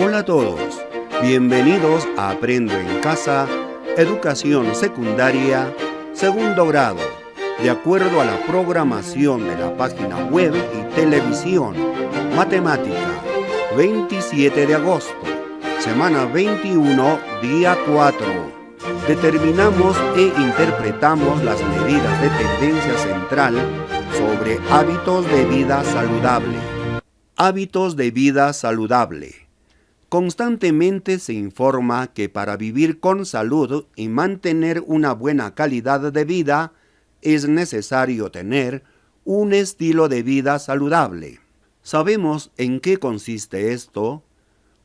Hola a todos, bienvenidos a Aprendo en Casa, Educación Secundaria, segundo grado, de acuerdo a la programación de la página web y televisión, Matemática, 27 de agosto, semana 21, día 4. Determinamos e interpretamos las medidas de tendencia central sobre hábitos de vida saludable. Hábitos de vida saludable. Constantemente se informa que para vivir con salud y mantener una buena calidad de vida es necesario tener un estilo de vida saludable. ¿Sabemos en qué consiste esto?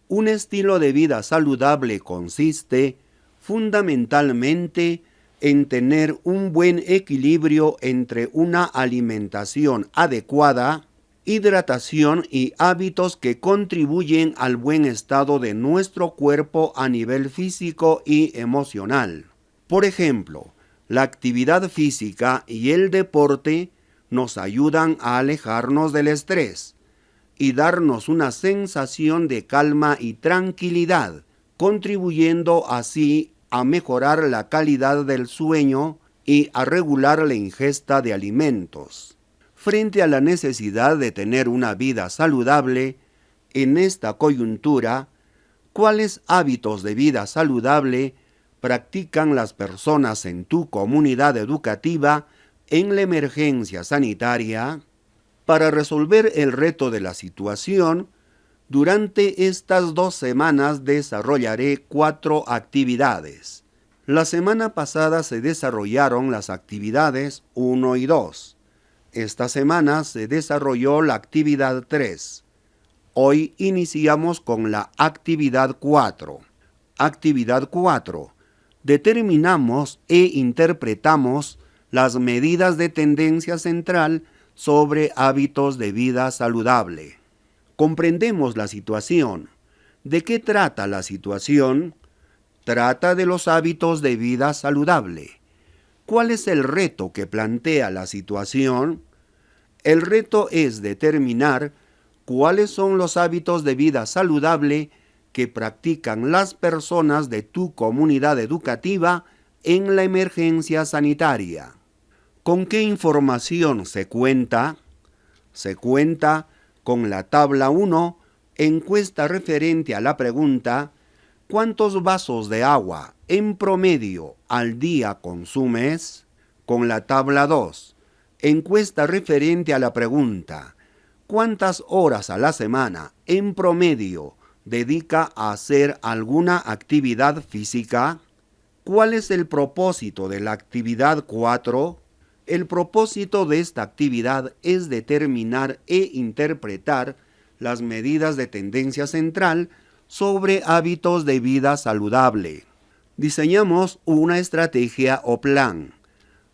Un estilo de vida saludable consiste fundamentalmente en tener un buen equilibrio entre una alimentación adecuada, hidratación y hábitos que contribuyen al buen estado de nuestro cuerpo a nivel físico y emocional. Por ejemplo, la actividad física y el deporte nos ayudan a alejarnos del estrés y darnos una sensación de calma y tranquilidad, contribuyendo así a mejorar la calidad del sueño y a regular la ingesta de alimentos. Frente a la necesidad de tener una vida saludable, en esta coyuntura, ¿cuáles hábitos de vida saludable practican las personas en tu comunidad educativa en la emergencia sanitaria? Para resolver el reto de la situación, durante estas 2 semanas desarrollaré 4 actividades. La semana pasada se desarrollaron las actividades 1 y 2. Esta semana se desarrolló la actividad 3. Hoy iniciamos con la actividad 4. Actividad 4. Determinamos e interpretamos las medidas de tendencia central sobre hábitos de vida saludable. Comprendemos la situación. ¿De qué trata la situación? Trata de los hábitos de vida saludable. ¿Cuál es el reto que plantea la situación? El reto es determinar cuáles son los hábitos de vida saludable que practican las personas de tu comunidad educativa en la emergencia sanitaria. ¿Con qué información se cuenta? Se cuenta con la tabla 1, encuesta referente a la pregunta ¿cuántos vasos de agua en promedio al día consumes? Con la tabla 2, encuesta referente a la pregunta ¿cuántas horas a la semana en promedio dedica a hacer alguna actividad física? ¿Cuál es el propósito de la actividad 4? El propósito de esta actividad es determinar e interpretar las medidas de tendencia central sobre hábitos de vida saludable. Diseñamos una estrategia o plan.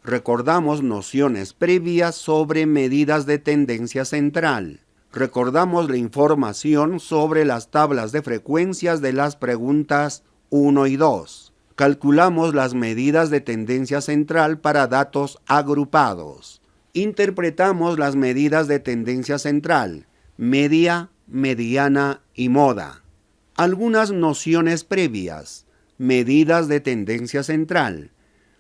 Recordamos nociones previas sobre medidas de tendencia central. Recordamos la información sobre las tablas de frecuencias de las preguntas 1 y 2. Calculamos las medidas de tendencia central para datos agrupados. Interpretamos las medidas de tendencia central, media, mediana y moda. Algunas nociones previas. Medidas de tendencia central.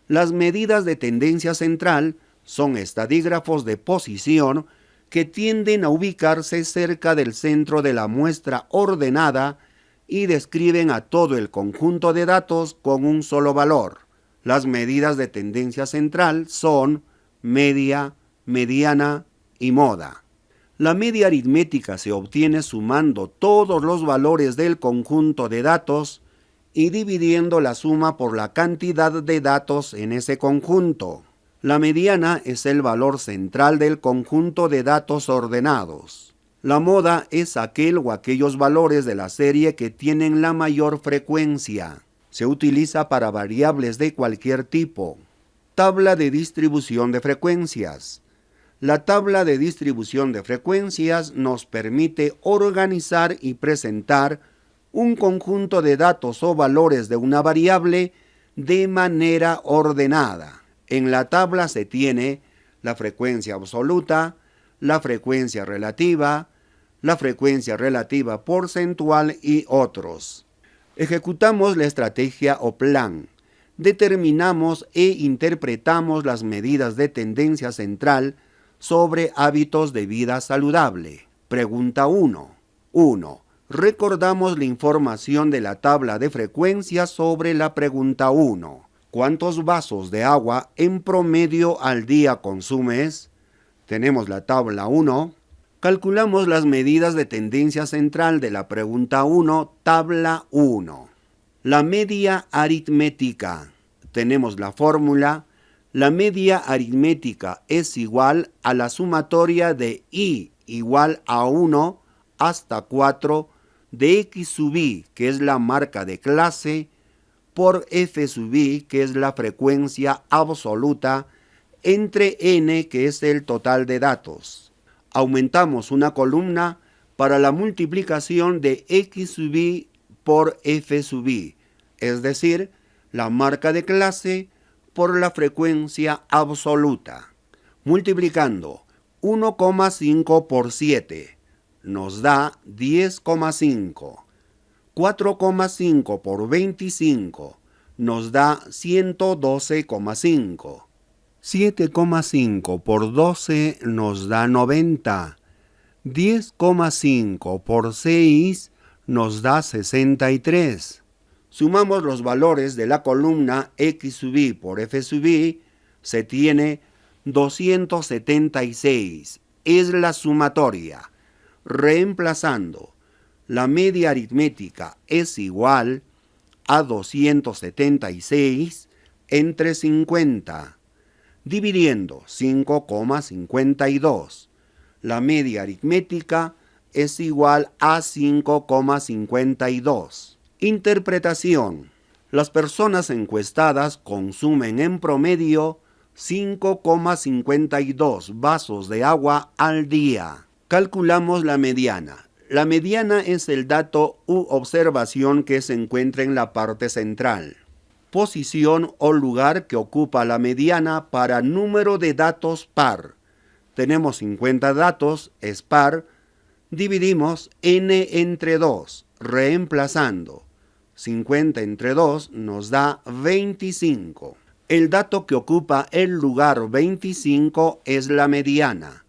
Las medidas de tendencia central son estadígrafos de posición que tienden a ubicarse cerca del centro de la muestra ordenada y describen a todo el conjunto de datos con un solo valor. Las medidas de tendencia central son media, mediana y moda. La media aritmética se obtiene sumando todos los valores del conjunto de datos y dividiendo la suma por la cantidad de datos en ese conjunto. La mediana es el valor central del conjunto de datos ordenados. La moda es aquel o aquellos valores de la serie que tienen la mayor frecuencia. Se utiliza para variables de cualquier tipo. Tabla de distribución de frecuencias. La tabla de distribución de frecuencias nos permite organizar y presentar un conjunto de datos o valores de una variable de manera ordenada. En la tabla se tiene la frecuencia absoluta, la frecuencia relativa, la frecuencia relativa porcentual y otros. Ejecutamos la estrategia o plan. Determinamos e interpretamos las medidas de tendencia central sobre hábitos de vida saludable. Pregunta 1. 1. Recordamos la información de la tabla de frecuencias sobre la pregunta 1. ¿Cuántos vasos de agua en promedio al día consumes? Tenemos la tabla 1. Calculamos las medidas de tendencia central de la pregunta 1, tabla 1. La media aritmética. Tenemos la fórmula. La media aritmética es igual a la sumatoria de I igual a 1 hasta 4 de X sub I, que es la marca de clase, por F sub I, que es la frecuencia absoluta, entre N, que es el total de datos. Aumentamos una columna para la multiplicación de X sub I por F sub I, es decir, la marca de clase por la frecuencia absoluta. Multiplicando 1,5 por 7 nos da 10,5. 4,5 por 25 nos da 112,5. 7,5 por 12 nos da 90. 10,5 por 6 nos da 63. Sumamos los valores de la columna X sub I por F sub I, se tiene 276. Es la sumatoria. Reemplazando, la media aritmética es igual a 276 entre 50. Dividiendo 5,52. La media aritmética es igual a 5,52. Interpretación. Las personas encuestadas consumen en promedio 5,52 vasos de agua al día. Calculamos la mediana. La mediana es el dato u observación que se encuentra en la parte central. Posición o lugar que ocupa la mediana para número de datos par. Tenemos 50 datos, es par. Dividimos n entre 2, reemplazando. 50 entre 2 nos da 25. El dato que ocupa el lugar 25 es la mediana.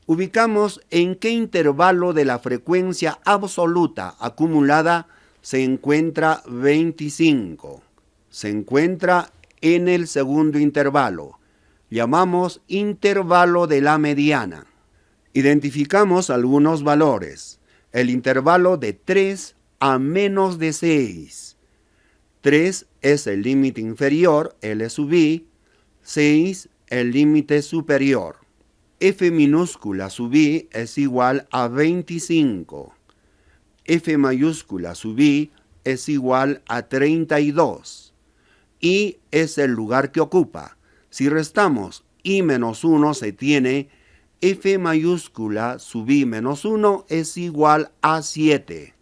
Ubicamos en qué intervalo de la frecuencia absoluta acumulada se encuentra 25. Se encuentra en el segundo intervalo. Llamamos intervalo de la mediana. Identificamos algunos valores. El intervalo de 3 a menos de 6. 3 es el límite inferior, L sub I. 6 el límite superior. F minúscula sub I es igual a 25. F mayúscula sub I es igual a 32. I es el lugar que ocupa. Si restamos I menos 1 se tiene F mayúscula sub I menos 1 es igual a 7.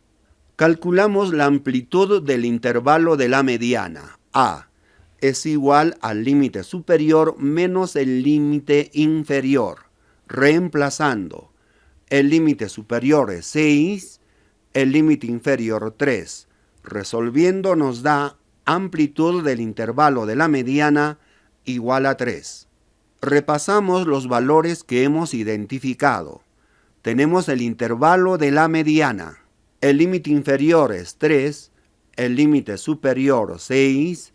Calculamos la amplitud del intervalo de la mediana. A es igual al límite superior menos el límite inferior. Reemplazando. El límite superior es 6, el límite inferior 3. Resolviendo nos da amplitud del intervalo de la mediana igual a 3. Repasamos los valores que hemos identificado. Tenemos el intervalo de la mediana. El límite inferior es 3, el límite superior 6,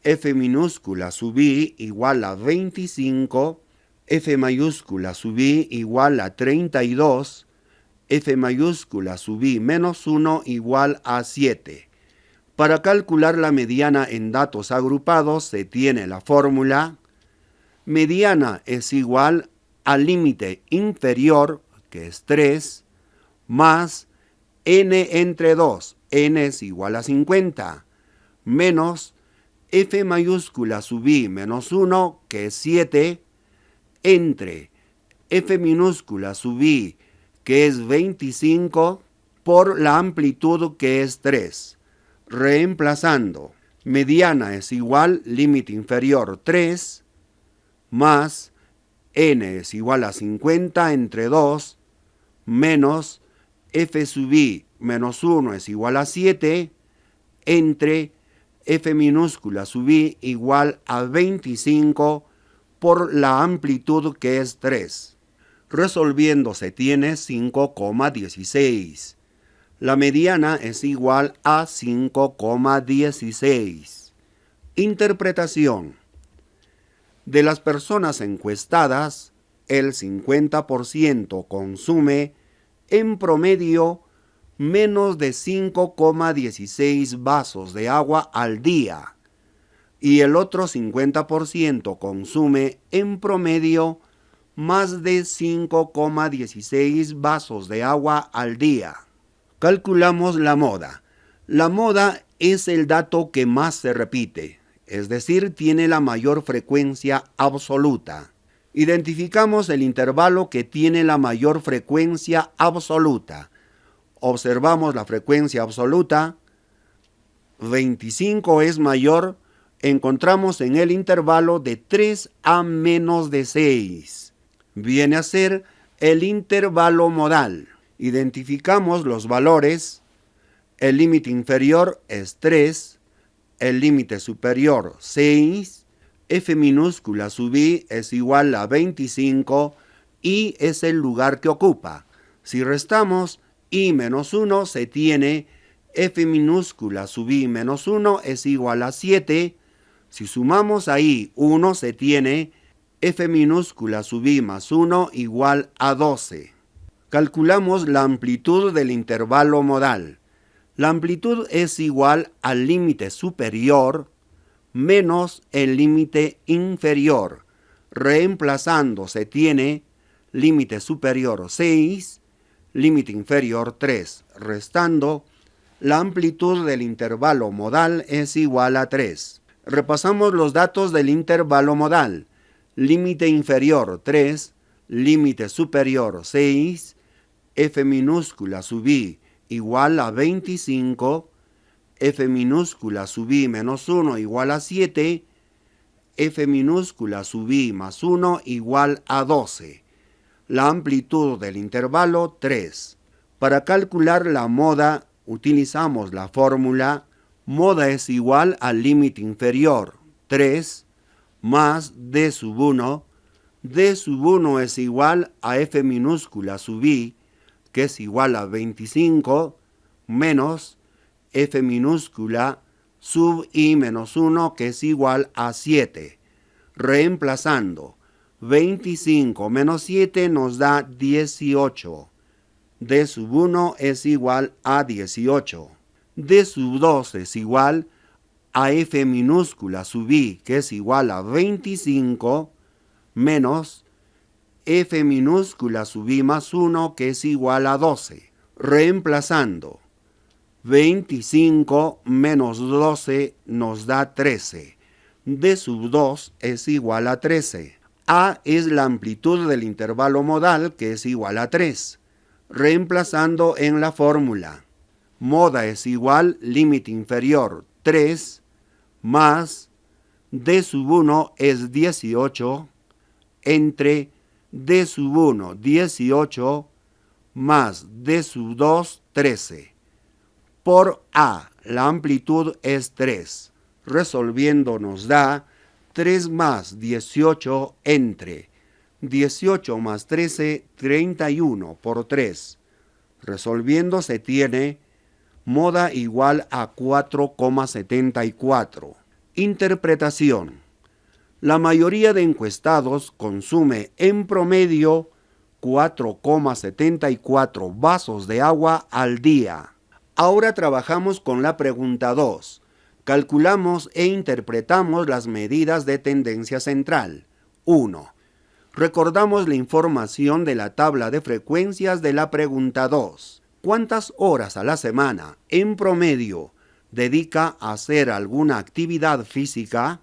F minúscula sub I igual a 25, F mayúscula sub I igual a 32, F mayúscula sub I menos 1 igual a 7. Para calcular la mediana en datos agrupados se tiene la fórmula. Mediana es igual al límite inferior, que es 3, más n entre 2, n es igual a 50, menos F mayúscula sub I menos 1, que es 7, entre F minúscula sub I, que es 25, por la amplitud, que es 3. Reemplazando, mediana es igual límite inferior 3, más n es igual a 50 entre 2, menos F sub I menos 1 es igual a 7 entre F minúscula sub I igual a 25 por la amplitud que es 3. Resolviendo se tiene 5,16. La mediana es igual a 5,16. Interpretación. De las personas encuestadas, el 50% consume en promedio menos de 5,16 vasos de agua al día y el otro 50% consume en promedio más de 5,16 vasos de agua al día. Calculamos la moda. La moda es el dato que más se repite, es decir, tiene la mayor frecuencia absoluta. Identificamos el intervalo que tiene la mayor frecuencia absoluta. Observamos la frecuencia absoluta, 25 es mayor, encontramos en el intervalo de 3 a menos de 6. Viene a ser el intervalo modal. Identificamos los valores, el límite inferior es 3, el límite superior 6, F minúscula sub I es igual a 25 y es el lugar que ocupa. Si restamos I menos 1 se tiene F minúscula sub I menos 1 es igual a 7. Si sumamos ahí 1 se tiene F minúscula sub I más 1 igual a 12. Calculamos la amplitud del intervalo modal. La amplitud es igual al límite superior menos el límite inferior. Reemplazando se tiene límite superior 6, límite inferior 3. Restando, la amplitud del intervalo modal es igual a 3. Repasamos los datos del intervalo modal. Límite inferior 3, límite superior 6, F minúscula sub I igual a 25, F minúscula sub I menos 1 igual a 7, F minúscula sub I más 1 igual a 12. La amplitud del intervalo 3. Para calcular la moda utilizamos la fórmula moda es igual al límite inferior 3 más D sub 1. D sub 1 es igual a F minúscula sub I, que es igual a 25, menos F minúscula sub I menos 1, que es igual a 7. Reemplazando, 25 menos 7 nos da 18. D sub 1 es igual a 18. D sub 2 es igual a F minúscula sub I, que es igual a 25, menos F minúscula sub I más 1, que es igual a 12. Reemplazando, 25 menos 12 nos da 13. D sub 2 es igual a 13. A es la amplitud del intervalo modal, que es igual a 3. Reemplazando en la fórmula, moda es igual límite inferior 3 más D sub 1 es 18 entre D sub 1 18 más D sub 2 13. Por A, la amplitud es 3. Resolviendo nos da 3 más 18 entre 18 más 13, 31 por 3. Resolviendo se tiene moda igual a 4,74. Interpretación. La mayoría de encuestados consume en promedio 4,74 vasos de agua al día. Ahora trabajamos con la pregunta 2. Calculamos e interpretamos las medidas de tendencia central. 1. Recordamos la información de la tabla de frecuencias de la pregunta 2. ¿Cuántas horas a la semana, en promedio, dedica a hacer alguna actividad física?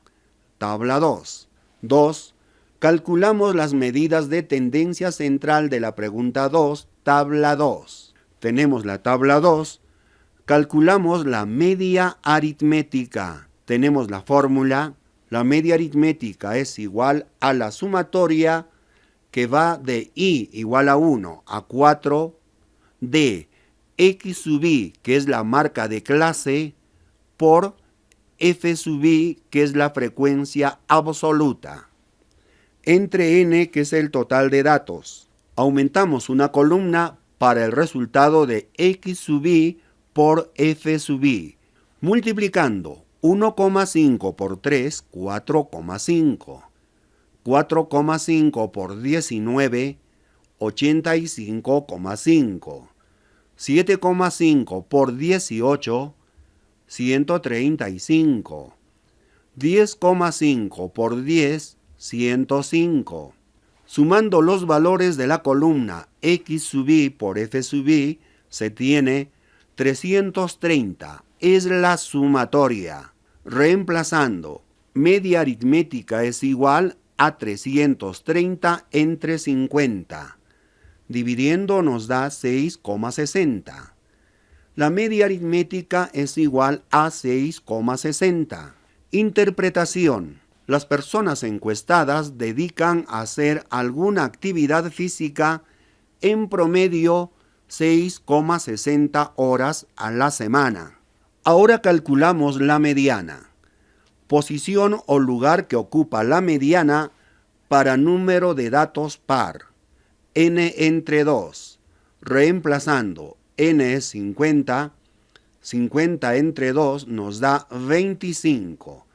Tabla 2. 2. Calculamos las medidas de tendencia central de la pregunta 2, tabla 2. Tenemos la tabla 2. Calculamos la media aritmética. Tenemos la fórmula. La media aritmética es igual a la sumatoria que va de I igual a 1 a 4 de X sub I, que es la marca de clase, por F sub I, que es la frecuencia absoluta, entre N, que es el total de datos. Aumentamos una columna para el resultado de X sub I por F sub I, multiplicando 1,5 por 3, 4,5. 4,5 por 19, 85,5. 7,5 por 18, 135. 10,5 por 10, 105. Sumando los valores de la columna X sub I por F sub I, se tiene 330. Es la sumatoria. Reemplazando, media aritmética es igual a 330 entre 50. Dividiendo nos da 6,60. La media aritmética es igual a 6,60. Interpretación. Las personas encuestadas dedican a hacer alguna actividad física en promedio 6,60 horas a la semana. Ahora calculamos la mediana. Posición o lugar que ocupa la mediana para número de datos par. N entre 2. Reemplazando, N es 50. 50 entre 2 nos da 25.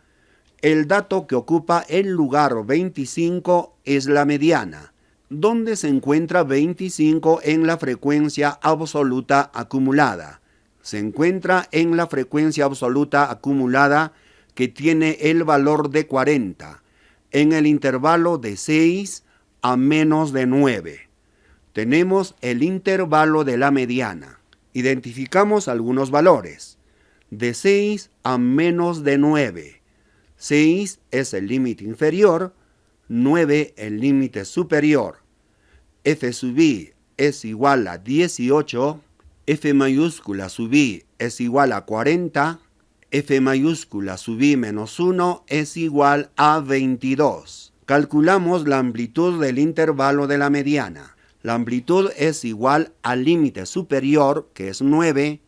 El dato que ocupa el lugar 25 es la mediana, donde se encuentra 25 en la frecuencia absoluta acumulada. Se encuentra en la frecuencia absoluta acumulada que tiene el valor de 40, en el intervalo de 6 a menos de 9. Tenemos el intervalo de la mediana. Identificamos algunos valores. De 6 a menos de 9. 6 es el límite inferior, 9 el límite superior. F sub I es igual a 18, F mayúscula sub I es igual a 40, F mayúscula sub I menos 1 es igual a 22. Calculamos la amplitud del intervalo de la mediana. La amplitud es igual al límite superior, que es 9,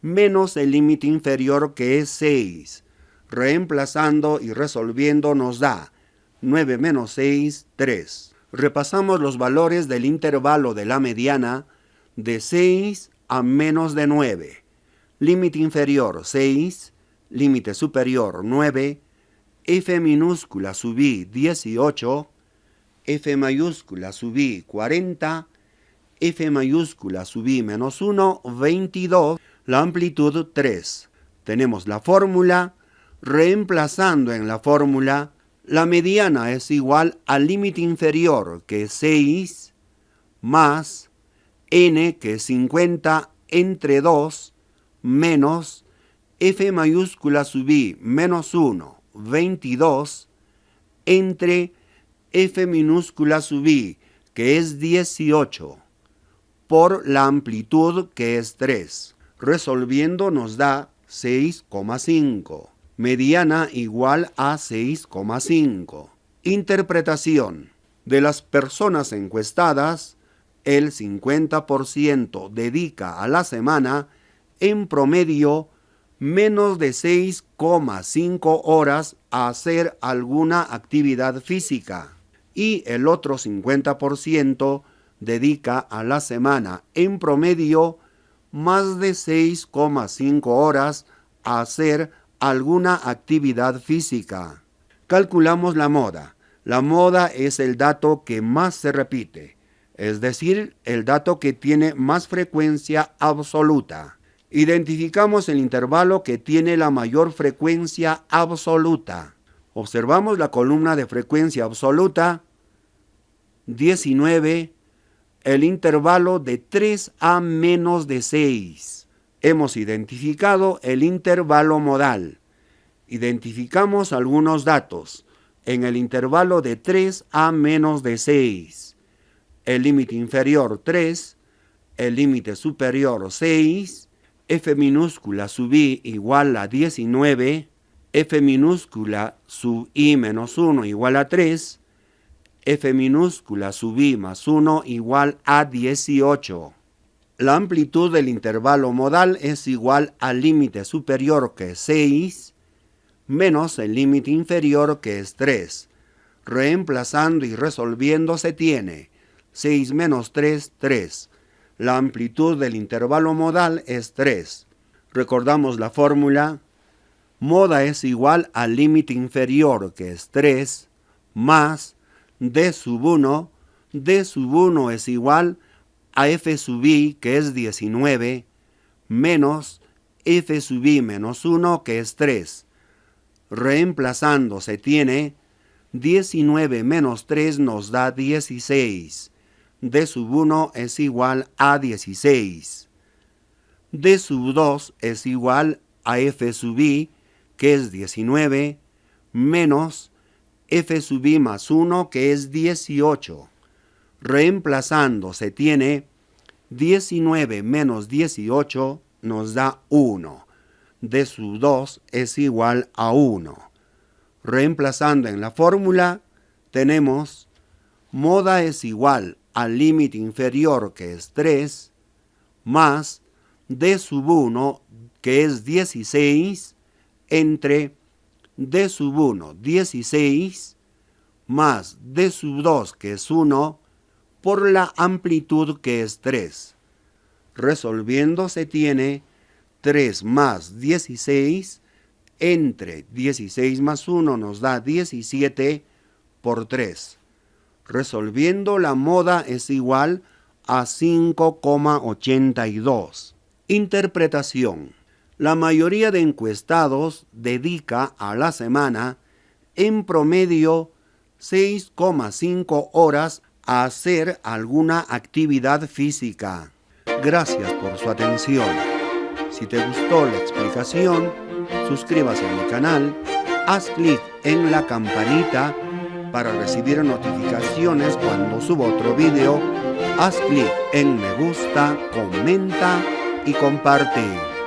menos el límite inferior, que es 6. Reemplazando y resolviendo nos da 9 menos 6, 3. Repasamos los valores del intervalo de la mediana de 6 a menos de 9. Límite inferior 6, límite superior 9, F minúscula sub I 18, F mayúscula sub I 40, F mayúscula sub I menos 1, 22, la amplitud 3. Tenemos la fórmula. Reemplazando en la fórmula, la mediana es igual al límite inferior, que es 6, más N, que es 50, entre 2, menos F mayúscula sub I menos 1, 22, entre F minúscula sub I, que es 18, por la amplitud, que es 3. Resolviendo nos da 6,5. Mediana igual a 6,5. Interpretación. De las personas encuestadas, el 50% dedica a la semana, en promedio, menos de 6,5 horas a hacer alguna actividad física. Y el otro 50% dedica a la semana, en promedio, más de 6,5 horas a hacer alguna actividad física. Calculamos la moda. La moda es el dato que más se repite, es decir, el dato que tiene más frecuencia absoluta. Identificamos el intervalo que tiene la mayor frecuencia absoluta. Observamos la columna de frecuencia absoluta, 19, el intervalo de 3 a menos de 6. Hemos identificado el intervalo modal. Identificamos algunos datos. En el intervalo de 3 a menos de 6. El límite inferior 3, el límite superior 6, F minúscula sub I igual a 19, F minúscula sub I menos 1 igual a 3, F minúscula sub I más 1 igual a 18. La amplitud del intervalo modal es igual al límite superior, que es 6, menos el límite inferior, que es 3. Reemplazando y resolviendo se tiene 6 menos 3, 3. La amplitud del intervalo modal es 3. Recordamos la fórmula. Moda es igual al límite inferior, que es 3, más d sub 1. D sub 1 es igual a f sub i, que es 19, menos f sub i menos 1, que es 3. Reemplazando se tiene 19 menos 3 nos da 16. D sub 1 es igual a 16. D sub 2 es igual a f sub i, que es 19, menos f sub i más 1, que es 18. Reemplazando se tiene 19 menos 18 nos da 1. D sub 2 es igual a 1. Reemplazando en la fórmula tenemos moda es igual al límite inferior, que es 3, más d sub 1, que es 16, entre d sub 1, 16, más d sub 2, que es 1, por la amplitud, que es 3. Resolviendo se tiene 3 más 16, entre 16 más 1 nos da 17 por 3. Resolviendo, la moda es igual a 5,82. Interpretación. La mayoría de encuestados dedica a la semana en promedio 6,5 horas a hacer alguna actividad física. Gracias por su atención. Si te gustó la explicación, suscríbase a mi canal, haz clic en la campanita para recibir notificaciones cuando subo otro video, haz clic en me gusta, comenta y comparte.